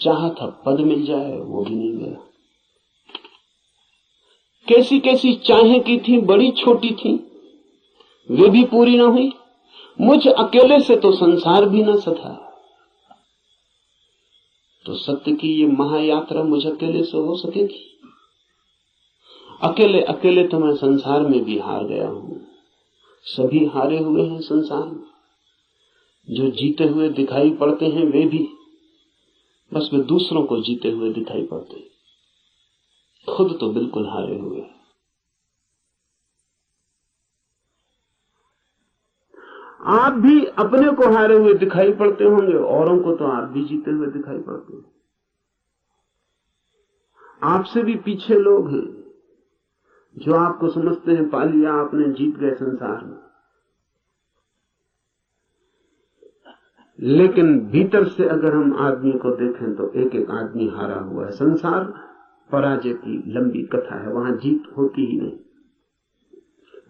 चाहा था पद मिल जाए, वो भी नहीं मिला। कैसी कैसी चाहें की थी, बड़ी छोटी थी, वे भी पूरी ना हुई। मुझ अकेले से तो संसार भी ना सधा। तो सत्य की ये महायात्रा मुझ अकेले से हो सकेगी? अकेले अकेले तो मैं संसार में भी हार गया हूं। सभी हारे हुए हैं संसार में। जो जीते हुए दिखाई पड़ते हैं वे भी, बस वे दूसरों को जीते हुए दिखाई पड़ते हैं, खुद तो बिल्कुल हारे हुए हैं। आप भी अपने को हारे हुए दिखाई पड़ते होंगे, औरों को तो आप भी जीते हुए दिखाई पड़ते हैं। आपसे भी पीछे लोग हैं जो आपको समझते हैं पा लिया आपने, जीत गए संसार में। लेकिन भीतर से अगर हम आदमी को देखें तो एक एक आदमी हारा हुआ है। संसार पराजय की लंबी कथा है, वहां जीत होती ही नहीं,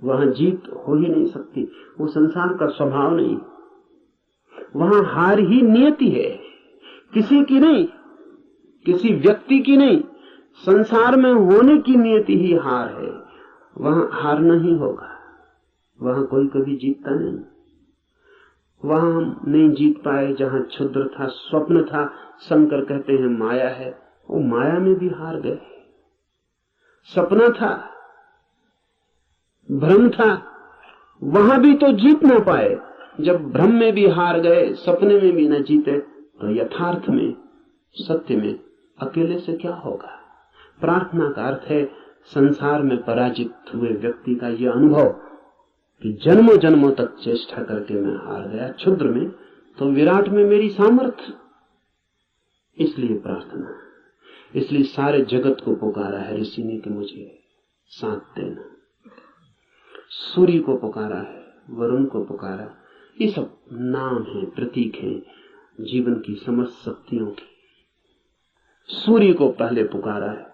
वहां जीत हो ही नहीं सकती। वो संसार का स्वभाव नहीं, वहां हार ही नियति है, किसी की नहीं, किसी व्यक्ति की नहीं। संसार में होने की नियति ही हार है, वहां हारना ही होगा। वहां कोई कभी जीतता नहीं। वहां हम नहीं जीत पाए जहां क्षुद्र था, स्वप्न था, शंकर कहते हैं माया है, वो माया में भी हार गए। सपना था, भ्रम था, वहां भी तो जीत ना पाए। जब भ्रम में भी हार गए, सपने में भी न जीते, तो यथार्थ में, सत्य में अकेले से क्या होगा? प्रार्थना का अर्थ है संसार में पराजित हुए व्यक्ति का यह अनुभव कि जन्मों जन्मों तक चेष्टा करके मैं हार गया, क्षुद्र में तो विराट में मेरी सामर्थ्य। इसलिए प्रार्थना, इसलिए सारे जगत को पुकारा है ऋषि ने कि मुझे साथ देना। सूर्य को पुकारा है, वरुण को पुकारा, ये सब नाम है, प्रतीक है जीवन की समस्त शक्तियों की। सूर्य को पहले पुकारा है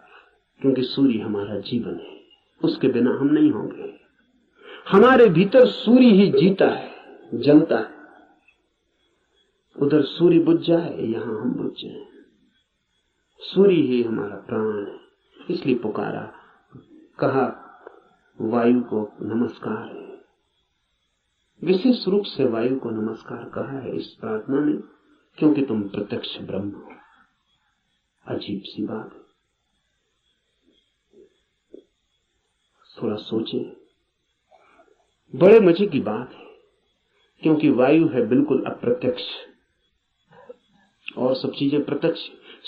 क्योंकि सूर्य हमारा जीवन है, उसके बिना हम नहीं होंगे। हमारे भीतर सूर्य ही जीता है, जलता है। उधर सूर्य बुझ जाए, यहां हम बुझ जाए। सूर्य ही हमारा प्राण है, इसलिए पुकारा। कहा वायु को नमस्कार है, विशेष रूप से वायु को नमस्कार कहा है इस प्रार्थना में, क्योंकि तुम प्रत्यक्ष ब्रह्म हो। अजीब सी बात है, थोड़ा सोचें। बड़े मजे की बात है, क्योंकि वायु है बिल्कुल अप्रत्यक्ष और सब चीजें प्रत्यक्ष।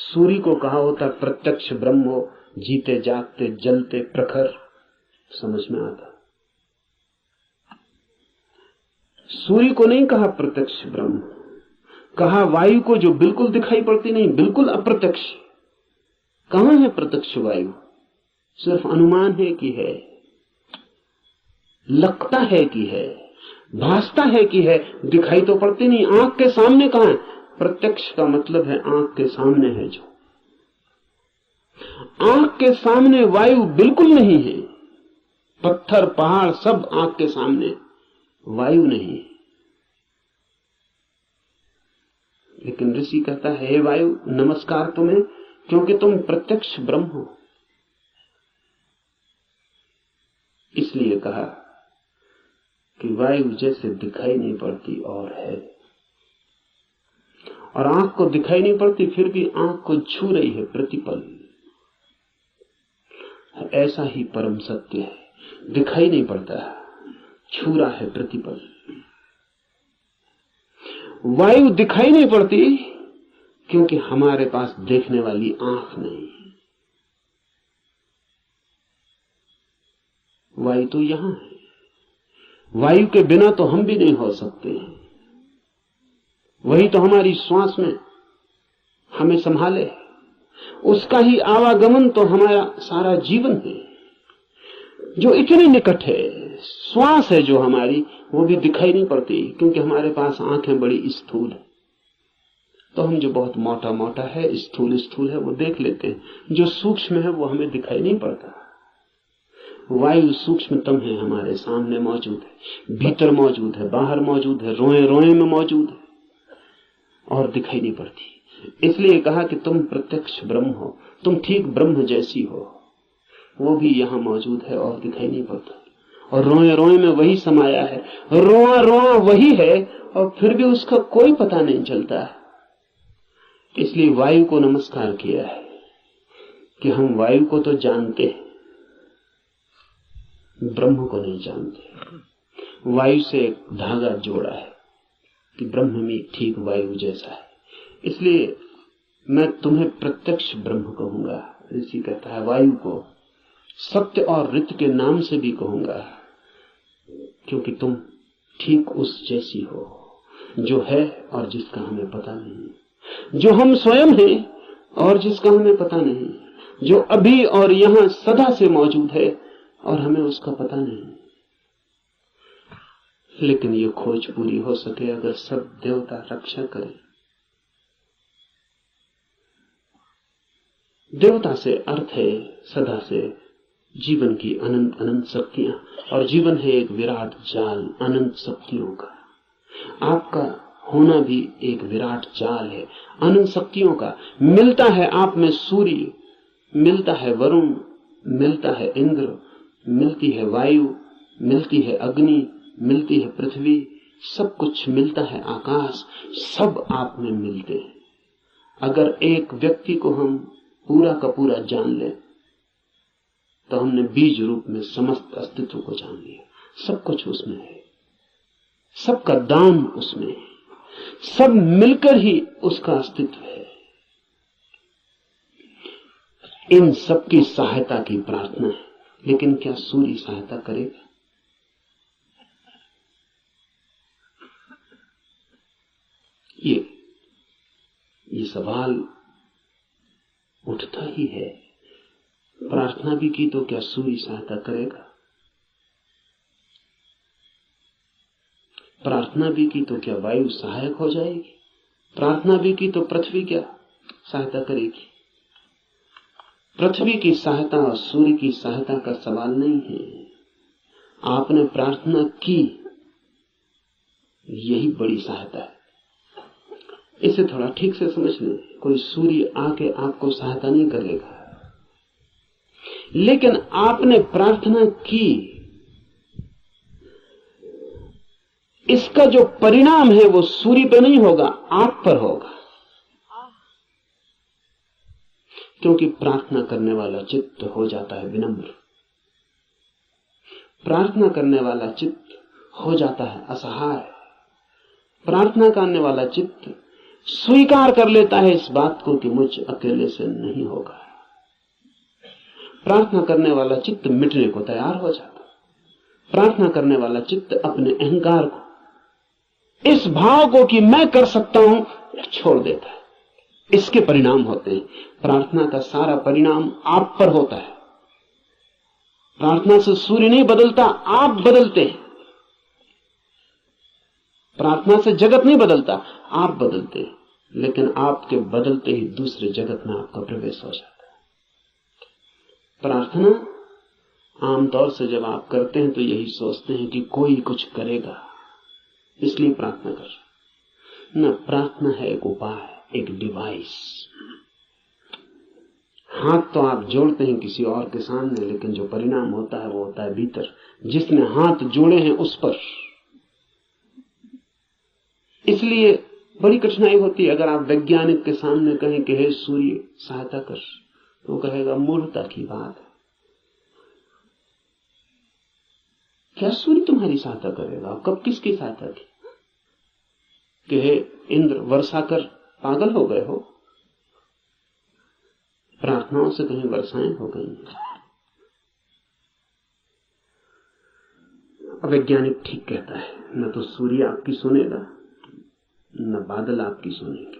सूर्य को कहा होता प्रत्यक्ष ब्रह्म हो, जीते जागते जलते प्रखर, समझ में आता। सूर्य को नहीं कहा प्रत्यक्ष ब्रह्म, कहा वायु को जो बिल्कुल दिखाई पड़ती नहीं, बिल्कुल अप्रत्यक्ष। कहां है प्रत्यक्ष वायु? सिर्फ अनुमान है कि है, लगता है कि है, भासता है कि है, दिखाई तो पड़ती नहीं। आंख के सामने कहां है? प्रत्यक्ष का मतलब है आंख के सामने है। जो आंख के सामने वायु बिल्कुल नहीं है, पत्थर पहाड़ सब आंख के सामने, वायु नहीं है। लेकिन ऋषि कहता है हे वायु नमस्कार तुम्हें, क्योंकि तुम प्रत्यक्ष ब्रह्म हो। इसलिए कहा कि वायु जैसे दिखाई नहीं पड़ती और है, और आंख को दिखाई नहीं पड़ती फिर भी आंख को छू रही है प्रतिपल। ऐसा ही परम सत्य है, दिखाई नहीं पड़ता, छू रहा है प्रतिपल। वायु दिखाई नहीं पड़ती क्योंकि हमारे पास देखने वाली आंख नहीं। वायु तो यहां है, वायु के बिना तो हम भी नहीं हो सकते। वही तो हमारी श्वास में हमें संभाले, उसका ही आवागमन तो हमारा सारा जीवन है, जो इतने निकट है। श्वास है जो हमारी, वो भी दिखाई नहीं पड़ती क्योंकि हमारे पास आंखें बड़ी स्थूल है। तो हम जो बहुत मोटा मोटा है, स्थूल स्थूल है, वो देख लेते हैं। जो सूक्ष्म है वो हमें दिखाई नहीं पड़ता। वायु सूक्ष्मतम है, हमारे सामने मौजूद है, भीतर मौजूद है, बाहर मौजूद है, रोए रोए में मौजूद है और दिखाई नहीं पड़ती। इसलिए कहा कि तुम प्रत्यक्ष ब्रह्म हो, तुम ठीक ब्रह्म जैसी हो। वो भी यहां मौजूद है और दिखाई नहीं पड़ता, और रोए रोए में वही समाया है, रोआ रोआ वही है, और फिर भी उसका कोई पता नहीं चलता। इसलिए वायु को नमस्कार किया है कि हम वायु को तो जानते हैं, ब्रह्म को नहीं जानते। वायु से एक धागा जोड़ा है कि ब्रह्म में ठीक वायु जैसा है। इसलिए मैं तुम्हें प्रत्यक्ष ब्रह्म कहूंगा। ऋषि कहता है वायु को सत्य और ऋत के नाम से भी कहूंगा, क्योंकि तुम ठीक उस जैसी हो जो है और जिसका हमें पता नहीं, जो हम स्वयं हैं और जिसका हमें पता नहीं, जो अभी और यहां सदा से मौजूद है और हमें उसका पता नहीं। लेकिन ये खोज पूरी हो सके अगर सब देवता रक्षा करें। देवता से अर्थ है सदा से जीवन की अनंत अनंत शक्तियां, और जीवन है एक विराट जाल अनंत शक्तियों का। आपका होना भी एक विराट जाल है अनंत शक्तियों का। मिलता है आप में सूर्य, मिलता है वरुण, मिलता है इंद्र, मिलती है वायु, मिलती है अग्नि, मिलती है पृथ्वी, सब कुछ मिलता है आकाश, सब आप में मिलते हैं। अगर एक व्यक्ति को हम पूरा का पूरा जान ले तो हमने बीज रूप में समस्त अस्तित्व को जान लिया। सब कुछ उसमें है, सबका दान उसमें है, सब मिलकर ही उसका अस्तित्व है। इन सबकी सहायता की प्रार्थना है, लेकिन क्या सूर्य सहायता करेगा? ये सवाल उठता ही है। प्रार्थना भी की तो क्या सूर्य सहायता करेगा? प्रार्थना भी की तो क्या वायु सहायक हो जाएगी? प्रार्थना भी की तो पृथ्वी क्या सहायता करेगी? पृथ्वी की सहायता और सूर्य की सहायता का सवाल नहीं है। आपने प्रार्थना की, यही बड़ी सहायता है। इसे थोड़ा ठीक से समझ लें। कोई सूर्य आके आपको सहायता नहीं करेगा, लेकिन आपने प्रार्थना की, इसका जो परिणाम है वो सूर्य पे नहीं होगा, आप पर होगा। क्योंकि प्रार्थना करने वाला चित्त हो जाता है विनम्र, प्रार्थना करने वाला चित्त हो जाता है असहाय, प्रार्थना करने वाला चित्त स्वीकार कर लेता है इस बात को कि मुझ अकेले से नहीं होगा। प्रार्थना करने वाला चित्त मिटने को तैयार हो जाता है। प्रार्थना करने वाला चित्त अपने अहंकार को, इस भाव को कि मैं कर सकता हूं, छोड़ देता है। इसके परिणाम होते हैं। प्रार्थना का सारा परिणाम आप पर होता है। प्रार्थना से सूर्य नहीं बदलता, आप बदलते हैं। प्रार्थना से जगत नहीं बदलता, आप बदलते हैं। लेकिन आपके बदलते ही दूसरे जगत में आपका प्रवेश हो जाता है। प्रार्थना आमतौर से जब आप करते हैं तो यही सोचते हैं कि कोई कुछ करेगा, इसलिए प्रार्थना कर रहे। न, प्रार्थना है एक उपाय, एक डिवाइस। हाथ तो आप जोड़ते हैं किसी और के सामने, लेकिन जो परिणाम होता है वो होता है भीतर, जिसने हाथ जोड़े हैं उस पर। इसलिए बड़ी कठिनाई होती है अगर आप वैज्ञानिक के सामने कहें कि हे सूर्य सहायता कर, तो वो कहेगा मूर्खता की बात है। क्या सूर्य तुम्हारी सहायता करेगा? कब किसकी सहायता की? कि हे इंद्र वर्षा कर, पागल हो गए हो? प्रार्थनाओं से कहीं वर्षाएं हो गई? वैज्ञानिक ठीक कहता है, न तो सूर्य आपकी सुनेगा, न बादल आपकी सुनेगी,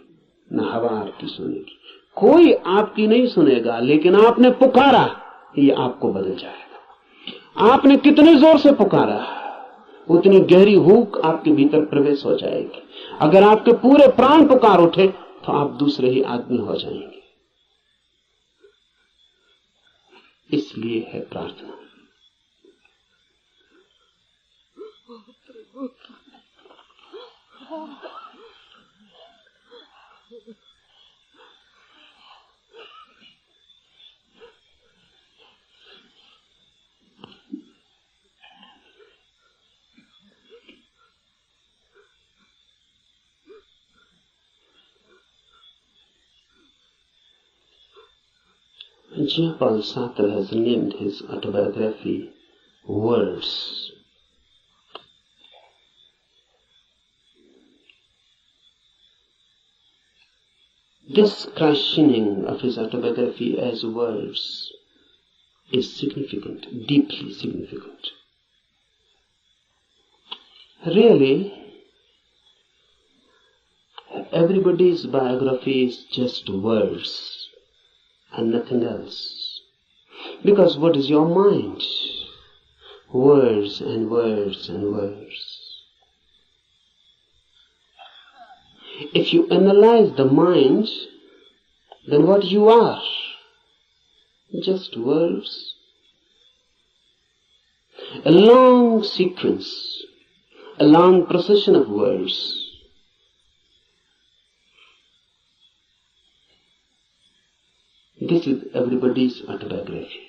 न हवा आपकी सुनेगी, कोई आपकी नहीं सुनेगा। लेकिन आपने पुकारा, ये आपको बदल जाएगा। आपने कितने जोर से पुकारा, उतनी गहरी हूक आपके भीतर प्रवेश हो जाएगी। अगर आपके पूरे प्राण पुकार उठे तो आप दूसरे ही आदमी हो जाएंगे। इसलिए है प्रार्थना। Jean-Paul Sartre has named his autobiography Words. This christening of his autobiography as Words is significant, deeply significant. Really, everybody's biography is just words and nothing else. Because what is your mind? Words and words and words. If you analyze the mind, then what you are? Just words. A long sequence, a long procession of words. This is everybody's autobiography.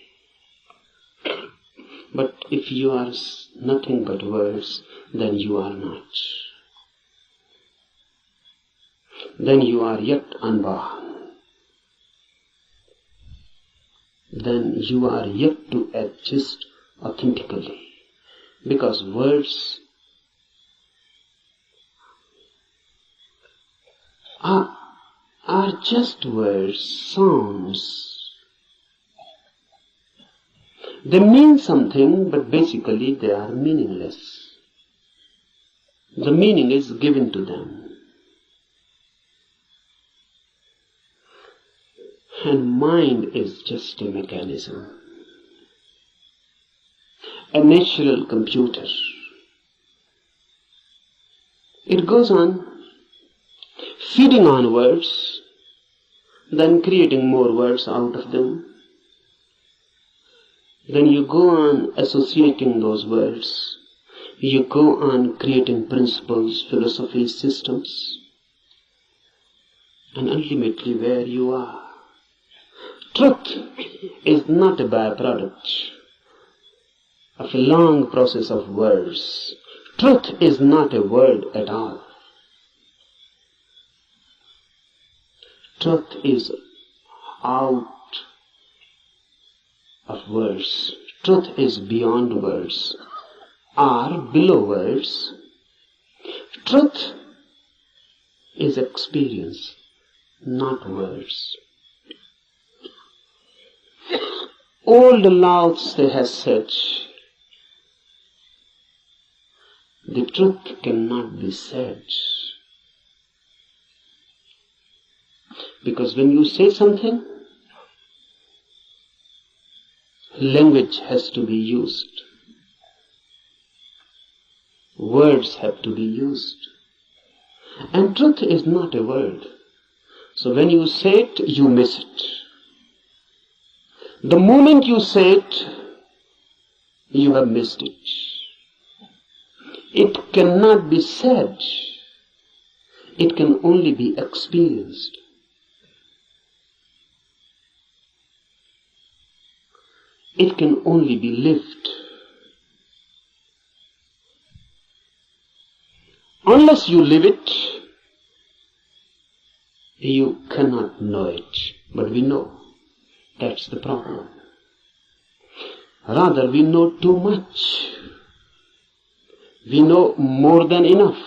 But if you are nothing but words, then you are not. Then you are yet unborn. Then you are yet to exist authentically. Because words are just words, sounds. They mean something, but basically they are meaningless. The meaning is given to them. And mind is just a mechanism, a natural computer. It goes on feeding on words, then creating more words out of them. Then you go on associating those words. You go on creating principles, philosophies, systems. And ultimately where you are. Truth is not a byproduct of a long process of words. Truth is not a word at all. Truth is out of words. Truth is beyond words, or below words. Truth is experience, not words. All the Laos Tse has said, the truth cannot be said. Because when you say something, language has to be used. Words have to be used. And truth is not a word. So when you say it, you miss it. The moment you say it, you have missed it. It cannot be said. It can only be experienced. It can only be lived. Unless you live it, you cannot know it. But we know. That's the problem. Rather, we know too much. We know more than enough.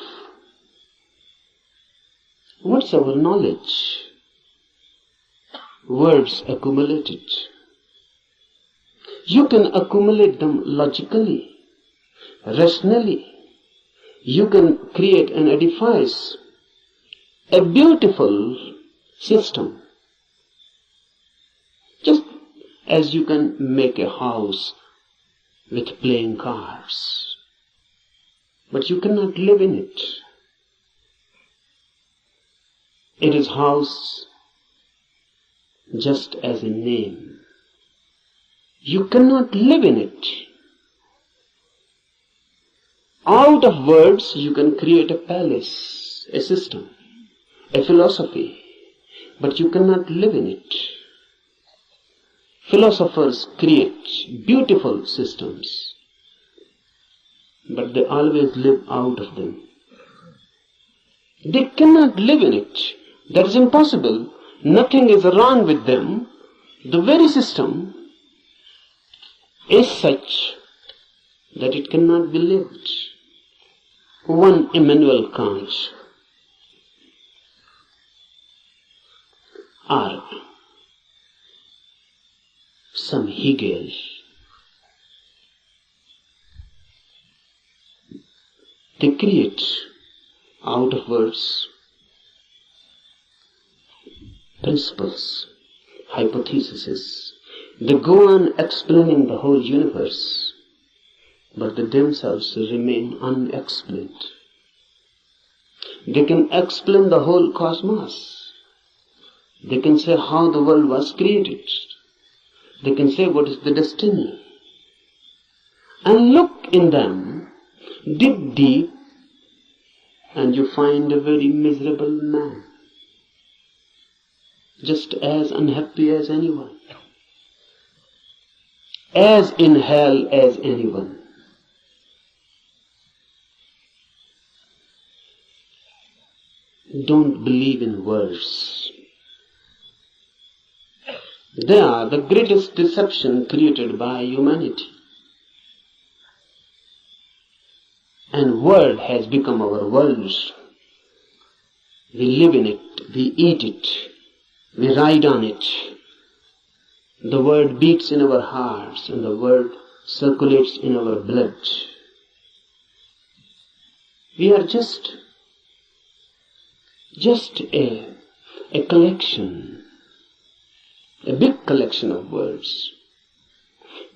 What's our knowledge? Words accumulated. You can accumulate them logically, rationally. You can create and edifice a beautiful system. Just as you can make a house with playing cards. But you cannot live in it. It is house just as a name. You cannot live in it. Out of words you can create a palace, a system, a philosophy, but you cannot live in it. Philosophers create beautiful systems, but they always live out of them. They cannot live in it. That is impossible. Nothing is wrong with them. The very system is such that it cannot be lived. One Immanuel Kant or some Hegel they create out of words principles, hypotheses. They go on explaining the whole universe, but they themselves remain unexplained. They can explain the whole cosmos. They can say how the world was created. They can say what is the destiny. And look in them, dig deep, and you find a very miserable man, just as unhappy as anyone, as in hell as anyone. Don't believe in words. They are the greatest deception created by humanity. And word has become our world. We live in it, we eat it, we ride on it. The word beats in our hearts and the word circulates in our blood. We are just a collection, a big collection of words.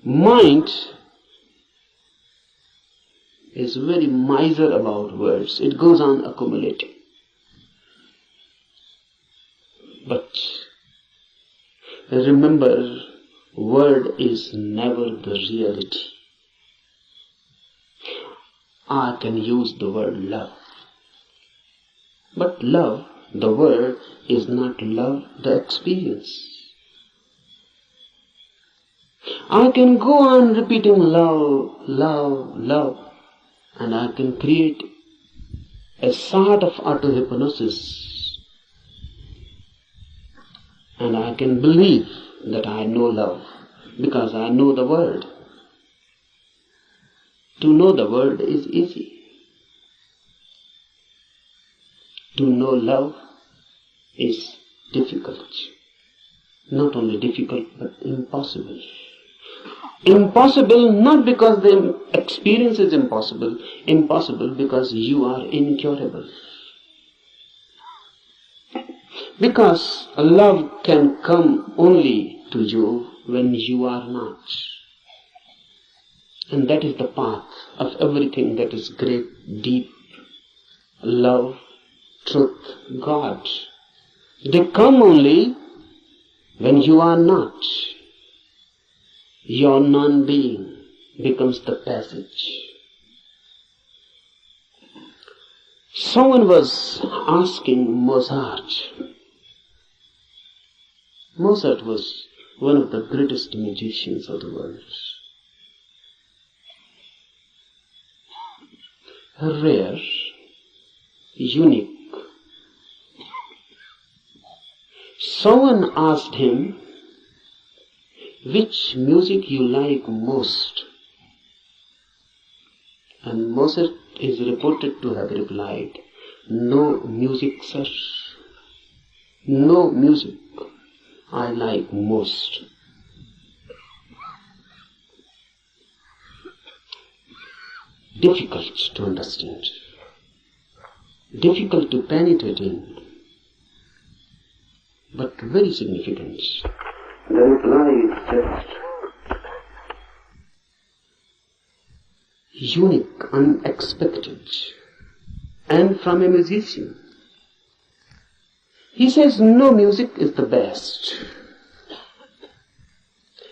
Mind is very miser about words. It goes on accumulating. But remember, word is never the reality. I can use the word love. But love, the word, is not love, the experience. I can go on repeating love, love, love, and I can create a sort of auto-hypnosis. And I can believe that I know love because I know the word. To know the word is easy. To know love is difficult. Not only difficult, but impossible. Impossible not because the experience is impossible. Impossible because you are incurable. Because love can come only to you when you are not. And that is the path of everything that is great, deep. Love, truth, God. They come only when you are not. Your non-being becomes the passage. Someone was asking Mozart. Mozart was one of the greatest musicians of the world. Rare, unique. Someone asked him, which music you like most? And Mozart is reported to have replied, no music, sir. No music I like most. Difficult to understand. Difficult to penetrate in. But very significant. The reply is just unique, unexpected, and from a musician. He says no music is the best.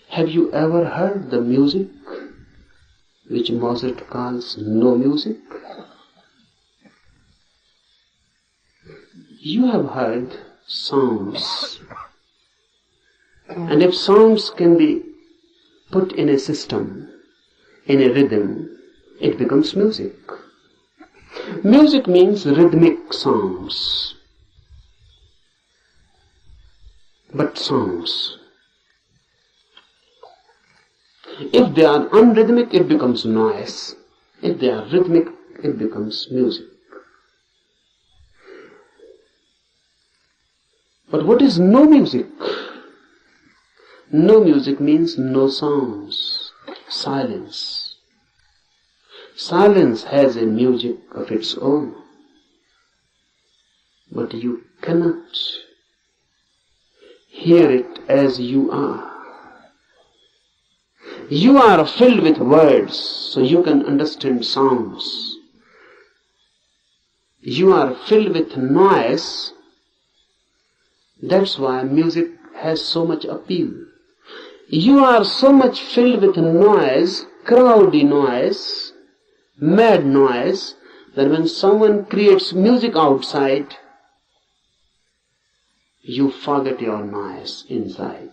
Have you ever heard the music which Mozart calls no music? You have heard sounds. And if sounds can be put in a system, in a rhythm, it becomes music. Music means rhythmic sounds. But sounds, If they are unrhythmic, it becomes noise. If they are rhythmic, it becomes music. But what is no music? No music means no sounds, silence. Silence has a music of its own, but you cannot hear it as you are. You are filled with words, so you can understand sounds. You are filled with noise, that's why music has so much appeal. You are so much filled with noise, crowdy noise, mad noise, that when someone creates music outside, you forget your noise inside.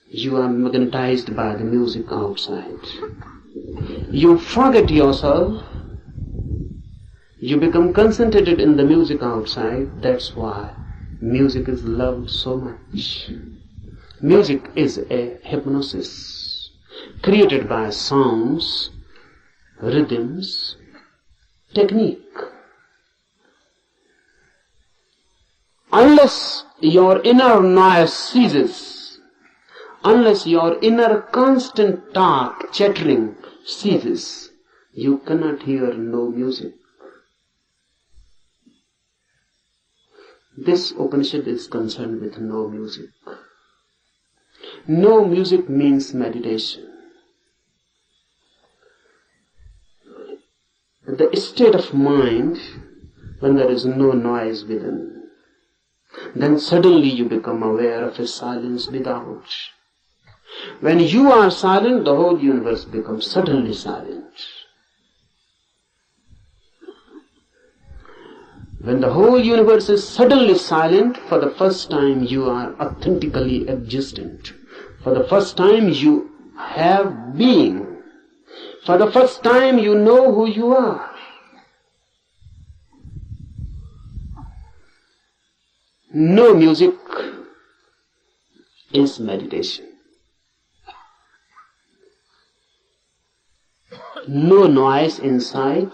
You are magnetized by the music outside. You forget yourself. You become concentrated in the music outside. That's why music is loved so much. Music is a hypnosis created by sounds, rhythms, technique. Unless your inner noise ceases, unless your inner constant talk, chattering ceases, you cannot hear no music. This Upanishad is concerned with no music. No music means meditation. The state of mind when there is no noise within, then suddenly you become aware of a silence without. When you are silent, the whole universe becomes suddenly silent. When the whole universe is suddenly silent, for the first time you are authentically existent. For the first time you have being. For the first time you know who you are. No music is meditation. No noise inside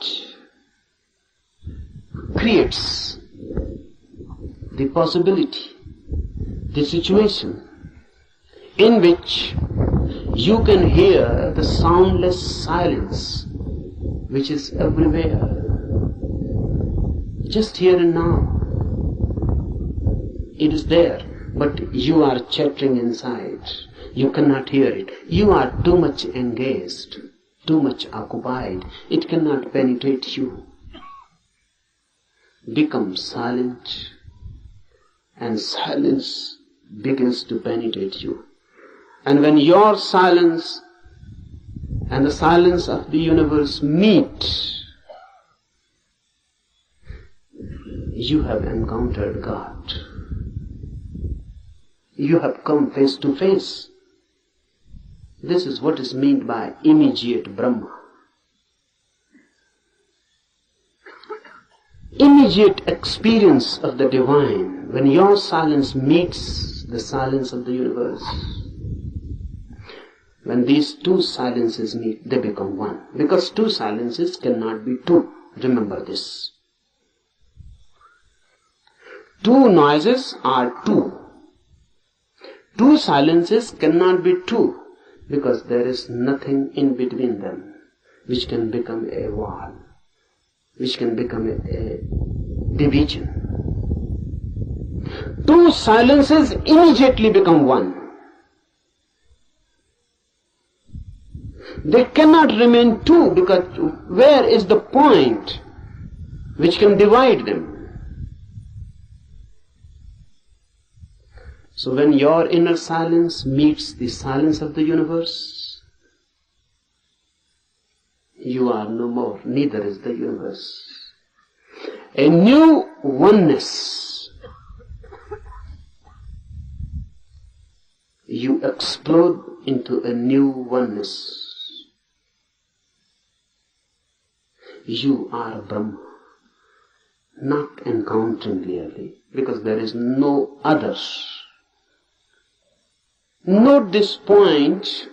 creates the possibility, the situation in which you can hear the soundless silence which is everywhere, just here and now. It is there, but you are chattering inside. You cannot hear it. You are too much engaged, too much occupied. It cannot penetrate you. Become silent, and silence begins to penetrate you. And when your silence and the silence of the universe meet, you have encountered God. You have come face to face. This is what is meant by immediate Brahma. Immediate experience of the divine, when your silence meets the silence of the universe. When these two silences meet, they become one. Because two silences cannot be two. Remember this. Two noises are two. Two silences cannot be two, because there is nothing in between them which can become a wall, which can become a division. Two silences immediately become one. They cannot remain two, because where is the point which can divide them? So when your inner silence meets the silence of the universe, you are no more, neither is the universe. A new oneness. You explode into a new oneness. You are Brahma, not encountering clearly, because there is no other. Note this point,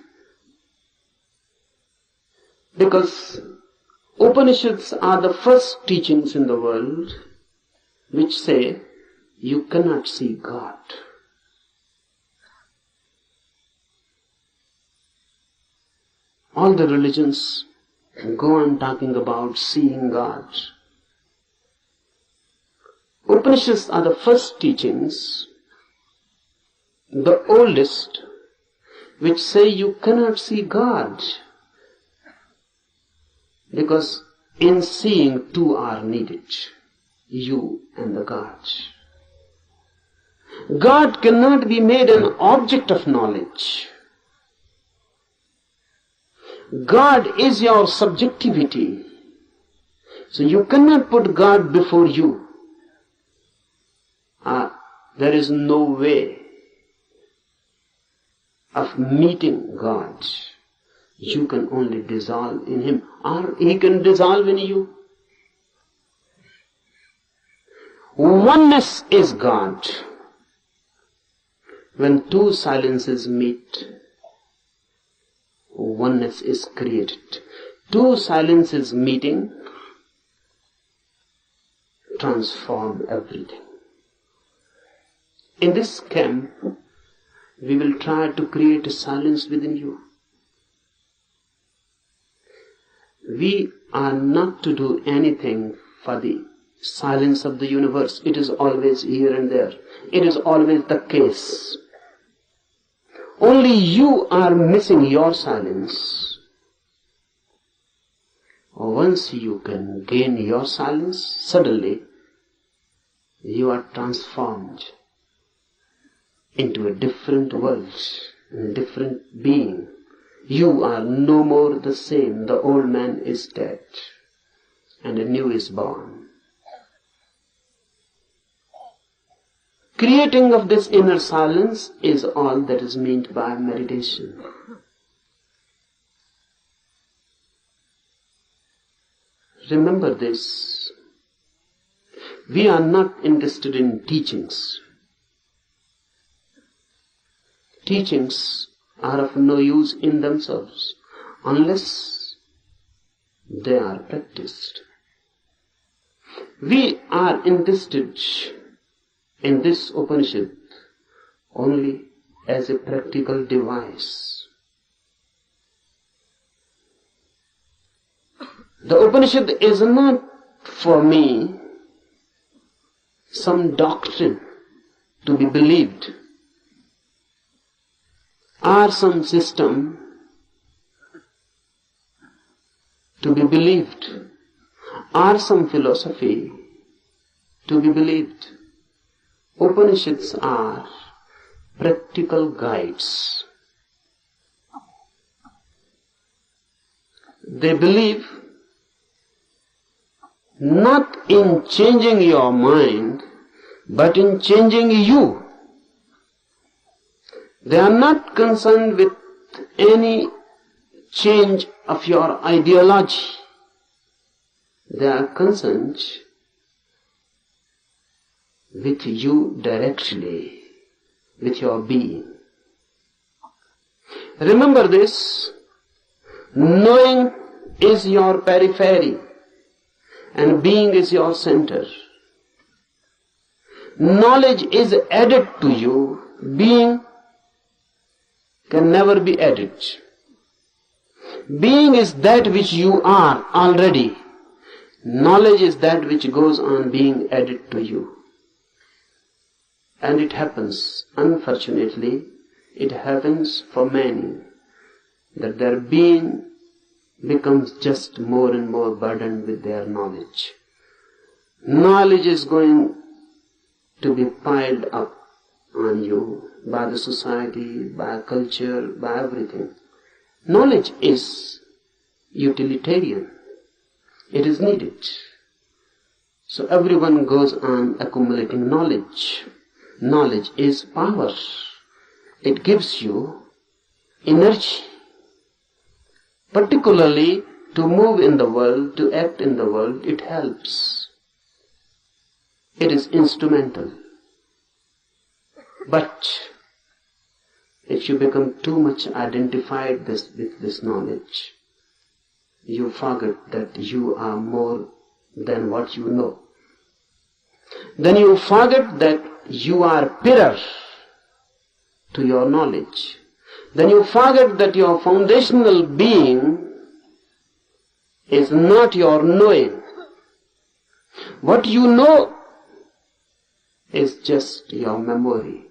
because Upanishads are the first teachings in the world which say you cannot see God. All the religions go on talking about seeing God. Upanishads are the first teachings, the oldest, which say you cannot see God, because in seeing two are needed, you and the God. God cannot be made an object of knowledge. God is your subjectivity. So you cannot put God before you. There is no way of meeting God. You can only dissolve in Him, or He can dissolve in you. Oneness is God. When two silences meet, oneness is created. Two silences meeting transform everything. In this camp, we will try to create a silence within you. We are not to do anything for the silence of the universe. It is always here and there. It is always the case. Only you are missing your silence. Once you can gain your silence, suddenly you are transformed into a different world, a different being. You are no more the same. The old man is dead and a new is born. Creating of this inner silence is all that is meant by meditation. Remember this. We are not interested in teachings. Teachings are of no use in themselves unless they are practiced. We are interested in this Upanishad only as a practical device. The Upanishad is not for me some doctrine to be believed, or some system to be believed, or some philosophy to be believed. Upanishads are practical guides. They believe not in changing your mind, but in changing you. They are not concerned with any change of your ideology. They are concerned with you directly, with your being. Remember this, knowing is your periphery and being is your center. Knowledge is added to you, being can never be added. Being is that which you are already. Knowledge is that which goes on being added to you. And it happens, unfortunately, it happens for many, that their being becomes just more and more burdened with their knowledge. Knowledge is going to be piled up on you by the society, by culture, by everything. Knowledge is utilitarian. It is needed. So everyone goes on accumulating knowledge. Knowledge is power. It gives you energy, particularly to move in the world, to act in the world. It helps. It is instrumental. But If you become too much identified with this knowledge, you forget that you are more than what you know. Then you forget that you are pillar to your knowledge. Then you forget that your foundational being is not your knowing. What you know is just your memory.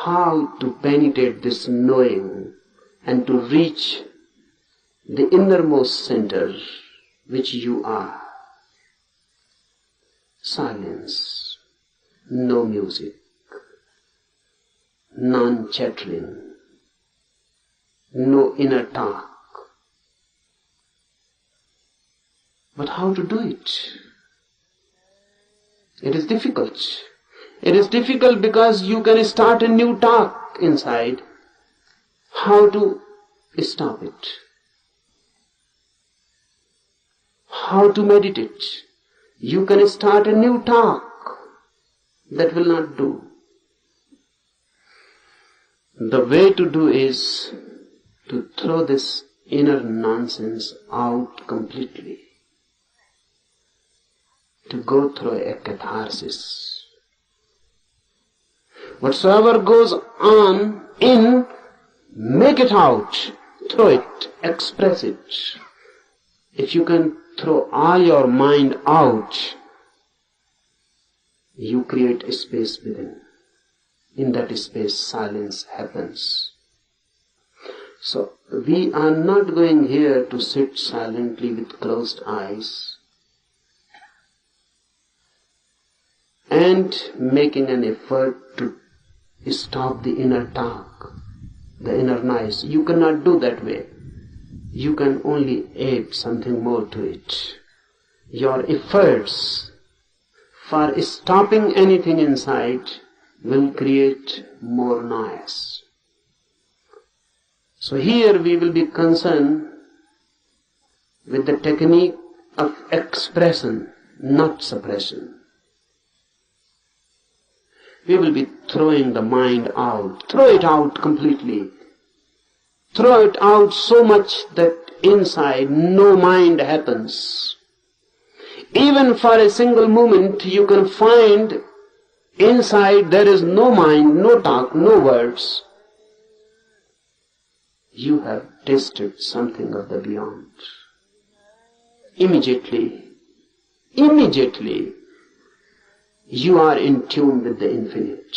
How to penetrate this knowing and to reach the innermost center which you are. Silence, no music, non-chattering, no inner talk. But how to do it? It is difficult. It is difficult because you can start a new talk inside. How to stop it? How to meditate? You can start a new talk that will not do. The way to do is to throw this inner nonsense out completely. To go through a catharsis. Whatsoever goes on in, make it out, throw it, express it. If you can throw all your mind out, you create a space within. In that space, silence happens. So, we are not going here to sit silently with closed eyes and making an effort to stop the inner talk, the inner noise. You cannot do that way. You can only add something more to it. Your efforts for stopping anything inside will create more noise. So here we will be concerned with the technique of expression, not suppression. We will be throwing the mind out. Throw it out completely. Throw it out so much that inside no mind happens. Even for a single moment you can find inside there is no mind, no talk, no words. You have tasted something of the beyond. Immediately, you are in tune with the infinite.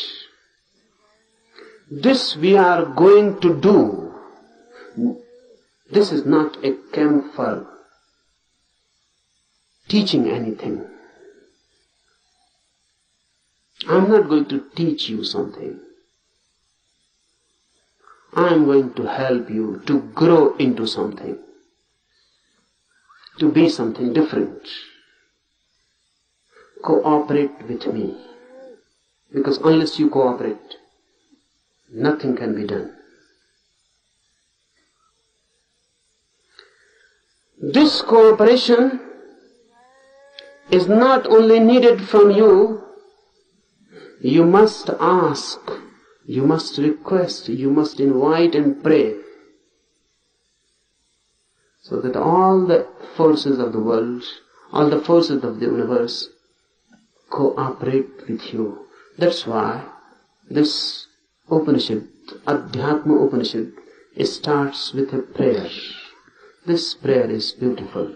This we are going to do. This is not a camp for teaching anything. I am not going to teach you something. I am going to help you to grow into something, to be something different. Cooperate with me, because unless you cooperate, nothing can be done. This cooperation is not only needed from you, you must ask, you must request, you must invite and pray, so that all the forces of the world, all the forces of the universe cooperate with you. That's why this Upanishad, Adhyatam Upanishad, starts with a prayer. This prayer is beautiful.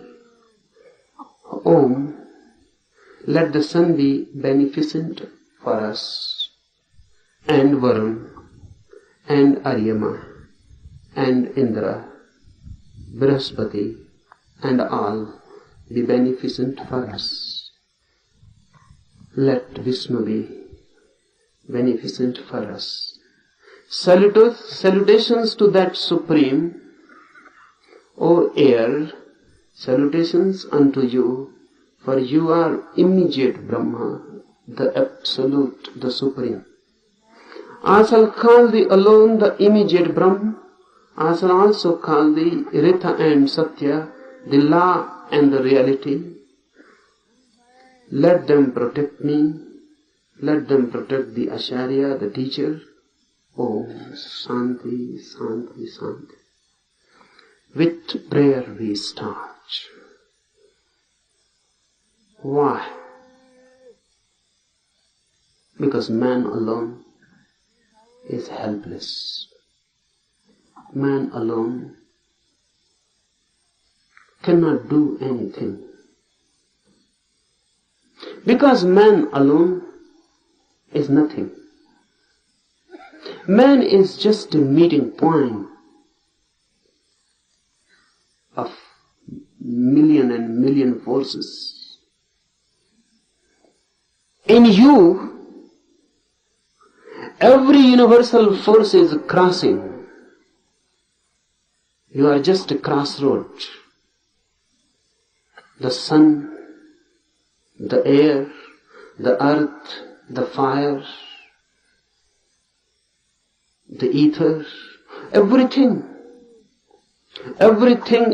Om, let the sun be beneficent for us, and Varun, and Aryama, and Indra, Brihaspati, and all be beneficent for us. Let Vishnu be beneficent for us. Salutations to that Supreme, O air, salutations unto you, for you are immediate Brahma, the Absolute, the Supreme. I shall call thee alone the immediate Brahma. I shall also call thee Ritha and Satya, the law and the reality. Let them protect me. Let them protect the Acharya, the teacher. Om Shanti, Shanti, Shanti. With prayer we start. Why? Because man alone is helpless. Man alone cannot do anything. Because man alone is nothing. Man is just a meeting point of million and million forces. In you, every universal force is crossing. You are just a crossroad. The sun, the air, the earth, the fire, the ether, everything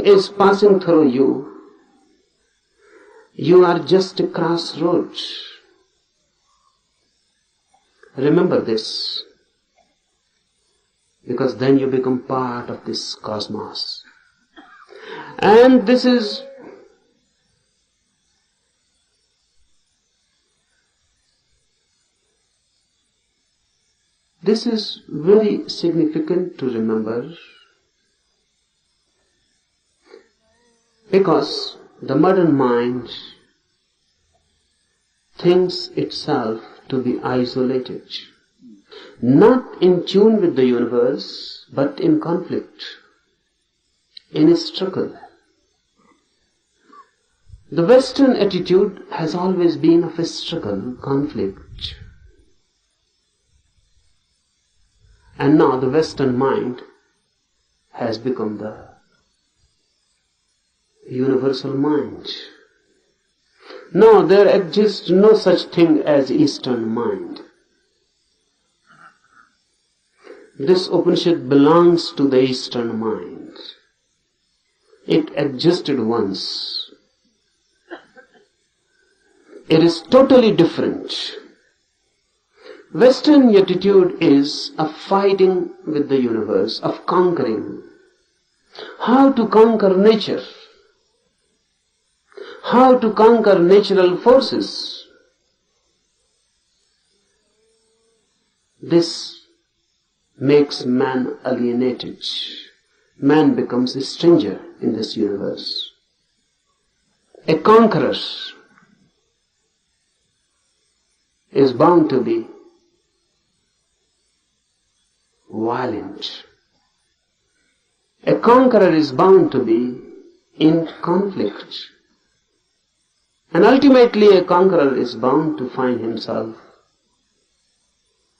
is passing through you. You are just a crossroad. Remember this, because then you become part of this cosmos. And this is very significant to remember, because the modern mind thinks itself to be isolated, not in tune with the universe, but in conflict, in a struggle. The Western attitude has always been of a struggle, conflict. And now the Western mind has become the universal mind. No, there exists no such thing as Eastern mind. This Upanishad belongs to the Eastern mind. It existed once. It is totally different. Western attitude is of fighting with the universe, of conquering. How to conquer nature? How to conquer natural forces? This makes man alienated. Man becomes a stranger in this universe. A conqueror is bound to be violent. A conqueror is bound to be in conflict. And ultimately a conqueror is bound to find himself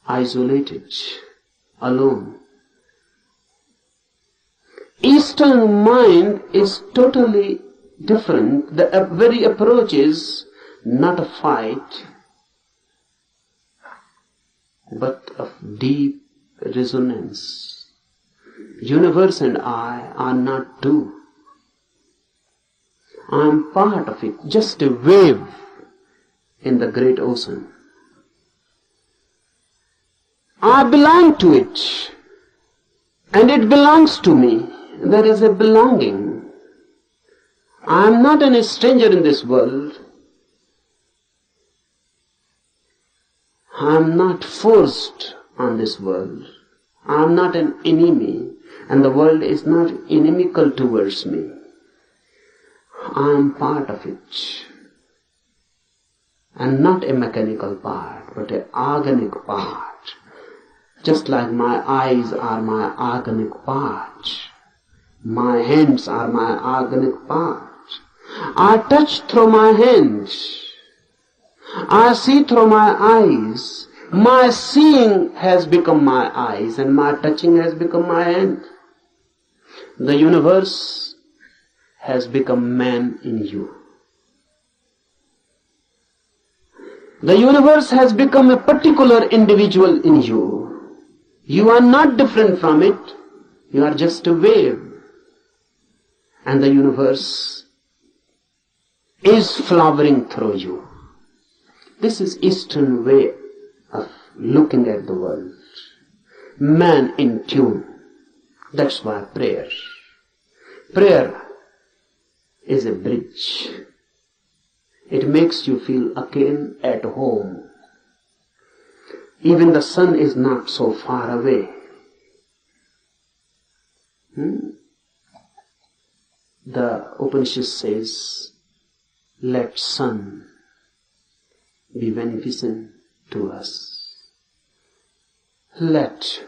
isolated, alone. Eastern mind is totally different. The very approach is not a fight, but of deep resonance. Universe and I are not two. I am part of it, just a wave in the great ocean. I belong to it, and it belongs to me. There is a belonging. I am not a stranger in this world. I am not forced on this world. I am not an enemy, and the world is not inimical towards me. I am part of it, and not a mechanical part, but an organic part. Just like my eyes are my organic part, my hands are my organic part. I touch through my hands, I see through my eyes. My seeing has become my eyes, and my touching has become my hand. The universe has become man in you. The universe has become a particular individual in you. You are not different from it. You are just a wave. And the universe is flowering through you. This is Eastern way of looking at the world. man in tune. That's why prayer is a bridge. It makes you feel again at home. Even the sun is not so far away. The Upanishad says, let sun be beneficent to us. Let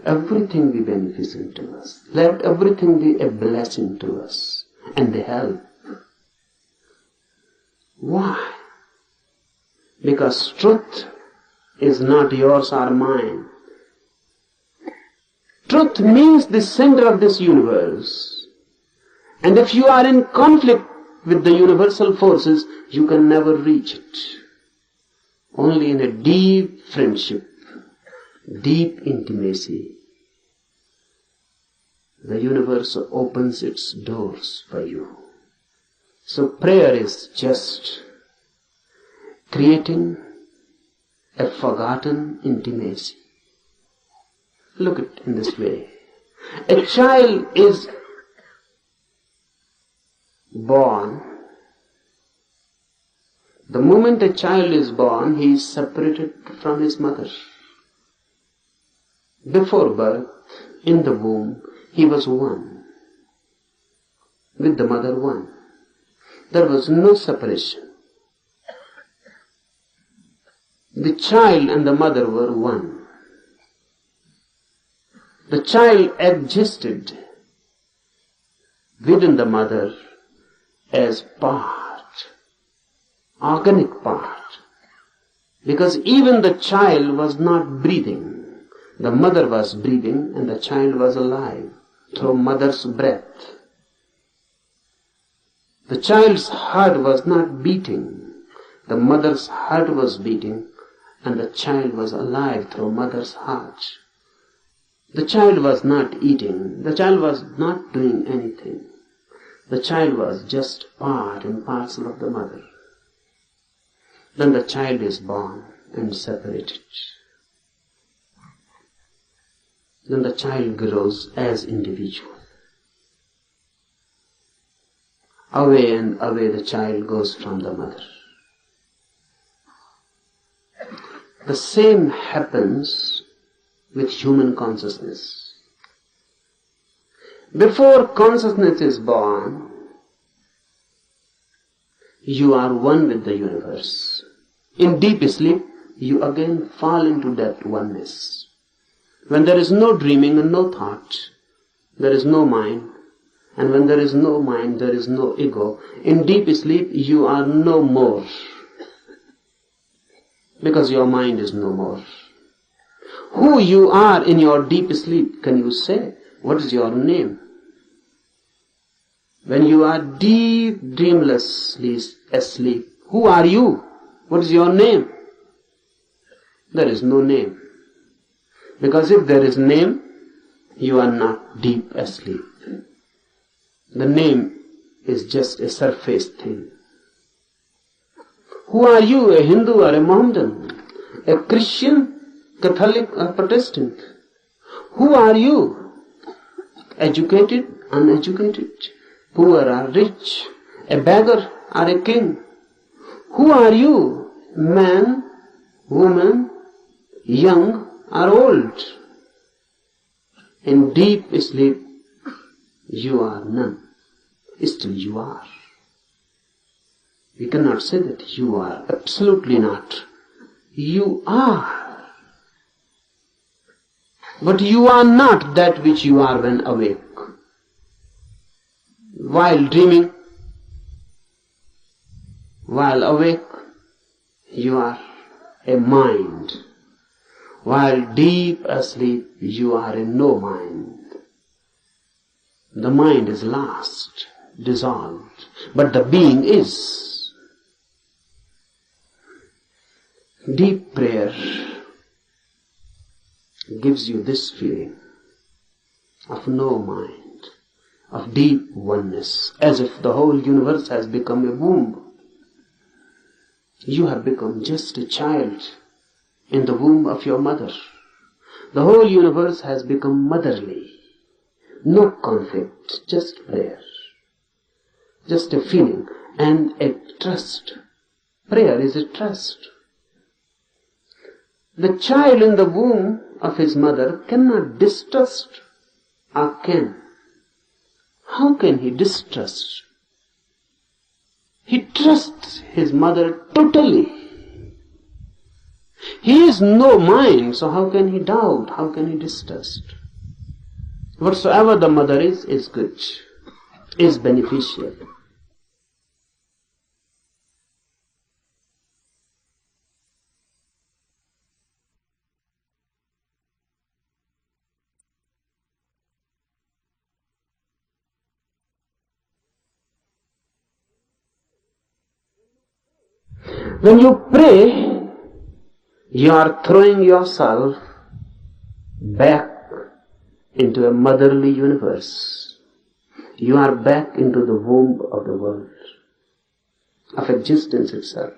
everything be beneficent to us. Let everything be a blessing to us and a help. Why? Because truth is not yours or mine. Truth means the center of this universe. And if you are in conflict with the universal forces, you can never reach it. Only in a deep friendship, deep intimacy, the universe opens its doors for you. So prayer is just creating a forgotten intimacy. Look at it in this way. A child is born. The moment a child is born, he is separated from his mother. Before birth, in the womb, he was one. With the mother one. There was no separation. The child and the mother were one. The child existed within the mother as part, organic part. Because even the child was not breathing. The mother was breathing and the child was alive through mother's breath. The child's heart was not beating. The mother's heart was beating and the child was alive through mother's heart. The child was not eating. The child was not doing anything. The child was just part and parcel of the mother. Then the child is born and separated. Then the child grows as individual. Away and away the child goes from the mother. The same happens with human consciousness. Before consciousness is born, you are one with the universe. In deep sleep, you again fall into that oneness. When there is no dreaming and no thought, there is no mind. And when there is no mind, there is no ego. In deep sleep, you are no more. Because your mind is no more. Who you are in your deep sleep, can you say? What is your name? When you are deep, dreamlessly asleep, who are you? What is your name? There is no name. Because if there is name, you are not deep asleep. The name is just a surface thing. Who are you, a Hindu or a Mohammedan? A Christian, Catholic or Protestant? Who are you? Educated, uneducated? Poor or rich? A beggar or a king? Who are you? Man, woman, young or old? In deep sleep, you are none. Still you are. We cannot say that you are. Absolutely not. You are. But you are not that which you are when awake. While dreaming, while awake, you are a mind. While deep asleep, you are in no mind. The mind is lost, dissolved, but the being is. Deep prayer gives you this feeling of no mind, of deep oneness, as if the whole universe has become a womb. You have become just a child in the womb of your mother. The whole universe has become motherly. No conflict, just prayer. Just a feeling and a trust. Prayer is a trust. The child in the womb of his mother cannot distrust, or can. How can he distrust? He trusts his mother totally. He is no mind, so how can he doubt? How can he distrust? Whatsoever the mother is good, is beneficial. When you pray, you are throwing yourself back into a motherly universe. You are back into the womb of the world, of existence itself.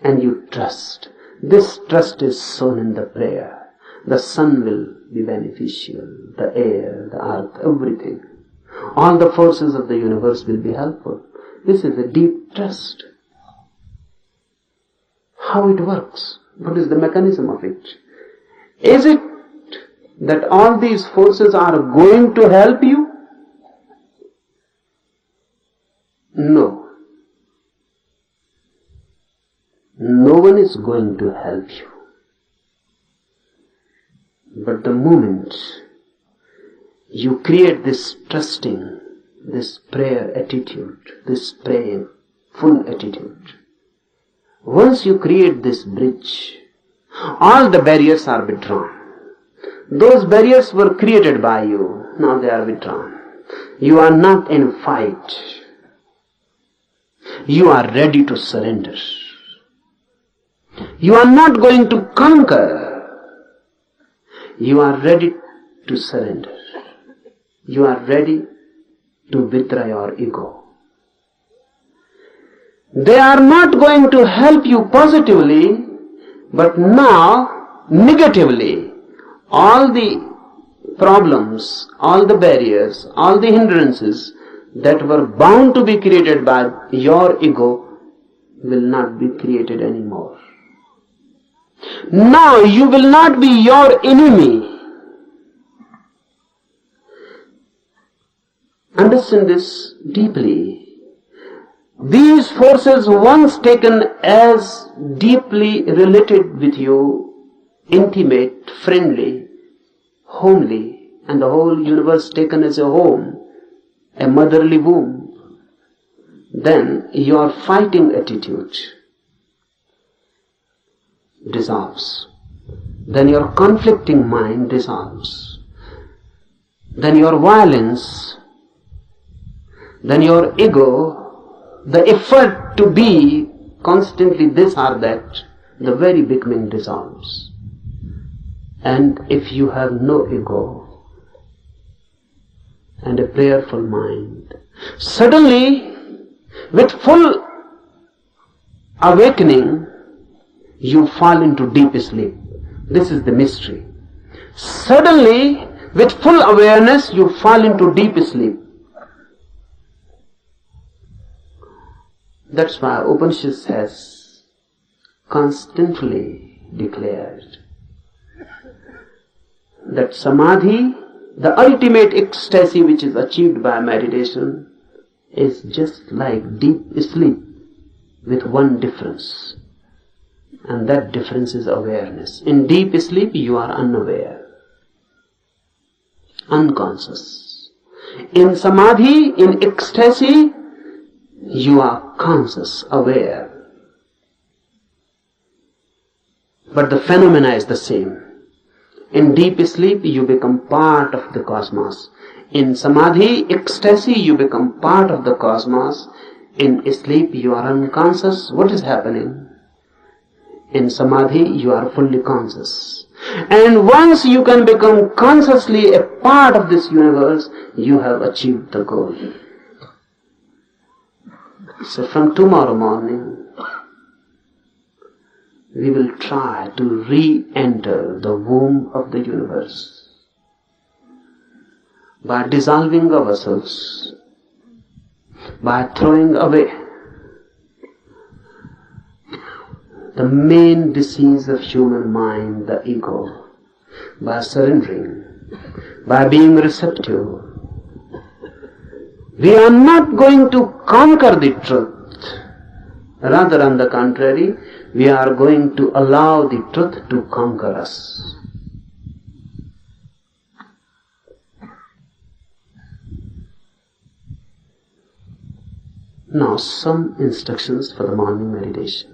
And you trust. This trust is sown in the prayer. The sun will be beneficial, the air, the earth, everything. All the forces of the universe will be helpful. This is a deep trust. How it works? What is the mechanism of it? Is it that all these forces are going to help you? No. No one is going to help you. But the moment you create this trusting, this prayer attitude, this praying full attitude, once you create this bridge, all the barriers are withdrawn. Those barriers were created by you, now they are withdrawn. You are not in fight. You are ready to surrender. You are not going to conquer. You are ready to surrender. You are ready to withdraw your ego. They are not going to help you positively, but now negatively. All the problems, all the barriers, all the hindrances that were bound to be created by your ego will not be created anymore. Now you will not be your enemy. Understand this deeply. These forces, once taken as deeply related with you, intimate, friendly, homely, and the whole universe taken as a home, a motherly womb, then your fighting attitude dissolves. Then your conflicting mind dissolves. Then your violence, then your ego, the effort to be constantly this or that, the very becoming dissolves. And if you have no ego and a prayerful mind, suddenly, with full awakening, you fall into deep sleep. This is the mystery. Suddenly, with full awareness, you fall into deep sleep. That's why Upanishad has constantly declared that samadhi, the ultimate ecstasy which is achieved by meditation, is just like deep sleep with one difference. And that difference is awareness. In deep sleep you are unaware, unconscious. In samadhi, in ecstasy, you are conscious, aware. But the phenomena is the same. In deep sleep, you become part of the cosmos. In samadhi, ecstasy, you become part of the cosmos. In sleep, you are unconscious. What is happening? In samadhi, you are fully conscious. And once you can become consciously a part of this universe, you have achieved the goal. So from tomorrow morning, we will try to re-enter the womb of the universe by dissolving ourselves, by throwing away the main disease of human mind, the ego, by surrendering, by being receptive. We are not going to conquer the truth. Rather, on the contrary, we are going to allow the truth to conquer us. Now, some instructions for the morning meditation.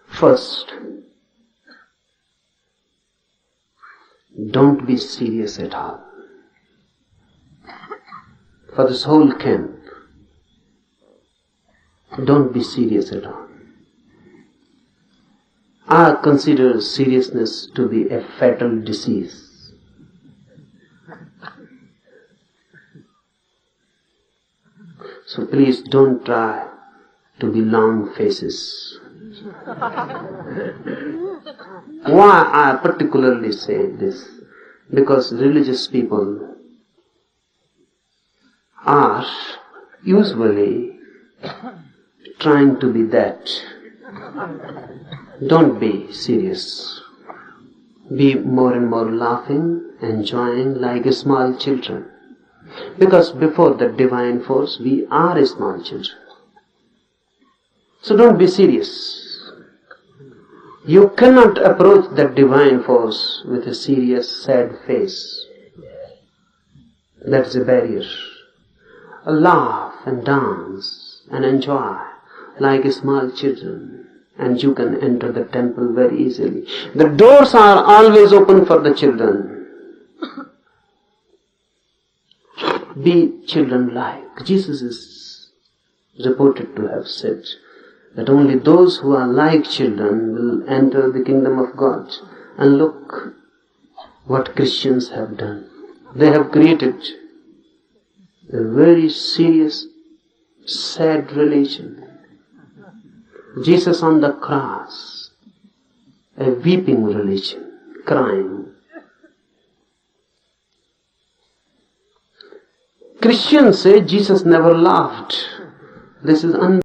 First, don't be serious at all. For this whole camp, don't be serious at all. I consider seriousness to be a fatal disease. So please don't try to be long faces. Why I particularly say this? Because religious people are usually trying to be that. Don't be serious. Be more and more laughing, enjoying like small children. Because before the divine force, we are small children. So don't be serious. You cannot approach that divine force with a serious, sad face. That's a barrier. Laugh and dance and enjoy like small children, and you can enter the temple very easily. The doors are always open for the children. Be children-like. Jesus is reported to have said that only those who are like children will enter the kingdom of God. And look what Christians have done. They have created a very serious, sad religion. Jesus on the cross, a weeping religion, crying. Christians say Jesus never laughed. This is